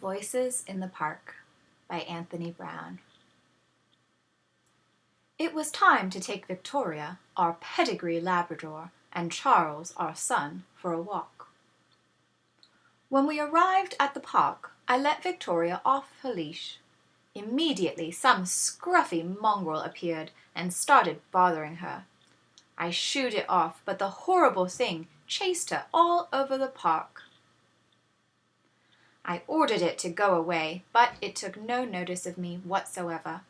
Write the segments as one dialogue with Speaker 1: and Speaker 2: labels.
Speaker 1: Voices in the Park by Anthony Brown. It was time to take Victoria, our pedigree Labrador, and Charles, our son, for a walk. When we arrived at the park, I let Victoria off her leash. Immediately, some scruffy mongrel appeared and started bothering her. I shooed it off, but the horrible thing chased her all over the park. I ordered it to go away, but it took no notice of me whatsoever.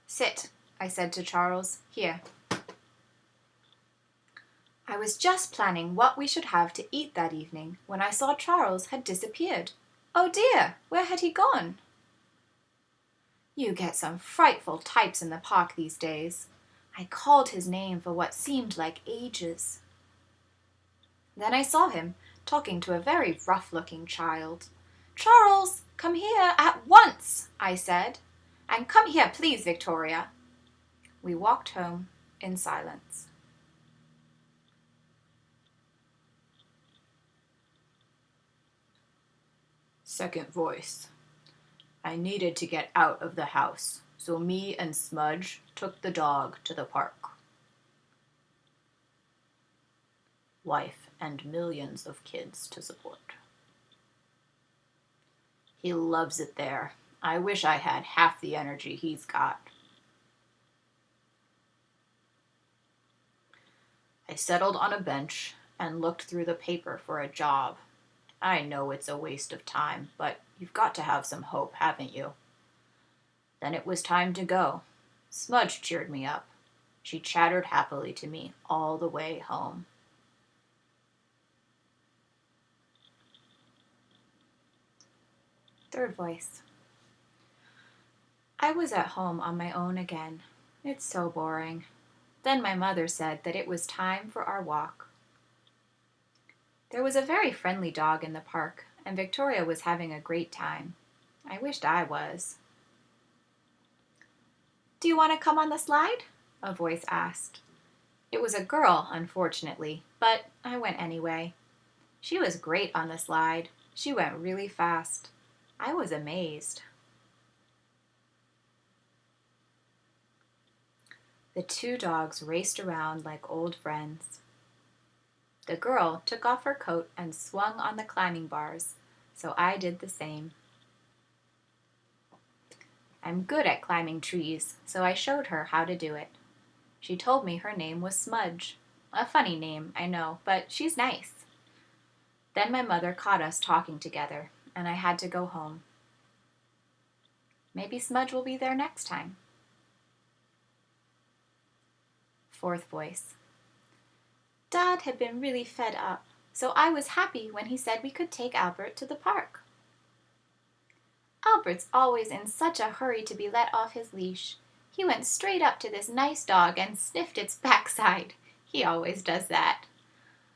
Speaker 1: "Sit," I said to Charles. "Here." I was just planning what we should have to eat that evening when I saw Charles had disappeared. Oh dear, where had he gone? You get some frightful types in the park these days. I called his name for what seemed like ages. Then I saw him talking to a very rough-looking child. "Charles, come here at once," I said. "And come here, please, Victoria." We walked home in silence.
Speaker 2: Second voice. I needed to get out of the house, so me and Smudge took the dog to the park. Wife and millions of kids to support. He loves it there. I wish I had half the energy he's got. I settled on a bench and looked through the paper for a job. I know it's a waste of time, but you've got to have some hope, haven't you? Then it was time to go. Smudge cheered me up. She chattered happily to me all the way home.
Speaker 1: Third voice. I was at home on my own again. It's so boring. Then my mother said that it was time for our walk. There was a very friendly dog in the park, and Victoria was having a great time. I wished I was. "Do you want to come on the slide?" a voice asked. It was a girl, unfortunately, but I went anyway. She was great on the slide. She went really fast. I was amazed. The two dogs raced around like old friends. The girl took off her coat and swung on the climbing bars, so I did the same. I'm good at climbing trees, so I showed her how to do it. She told me her name was Smudge. A funny name, I know, but she's nice. Then my mother caught us talking together, and I had to go home. Maybe Smudge will be there next time. Fourth voice. Dad had been really fed up, so I was happy when he said we could take Albert to the park. Albert's always in such a hurry to be let off his leash. He went straight up to this nice dog and sniffed its backside. He always does that.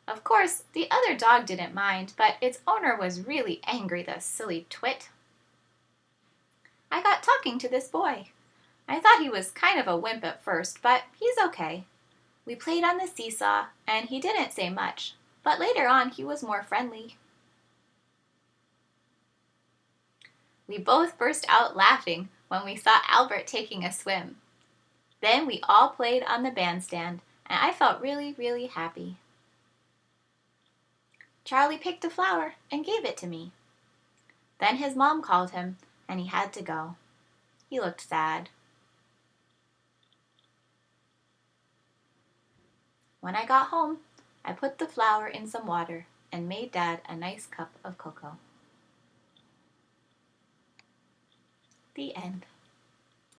Speaker 1: Of course, the other dog didn't mind, but its owner was really angry, the silly twit. I got talking to this boy. I thought he was kind of a wimp at first, but he's okay. We played on the seesaw, and he didn't say much, but later on he was more friendly. We both burst out laughing when we saw Albert taking a swim. Then we all played on the bandstand, and I felt really, really happy. Charlie picked a flower and gave it to me. Then his mom called him, and he had to go. He looked sad. When I got home, I put the flower in some water and made Dad a nice cup of cocoa. The end.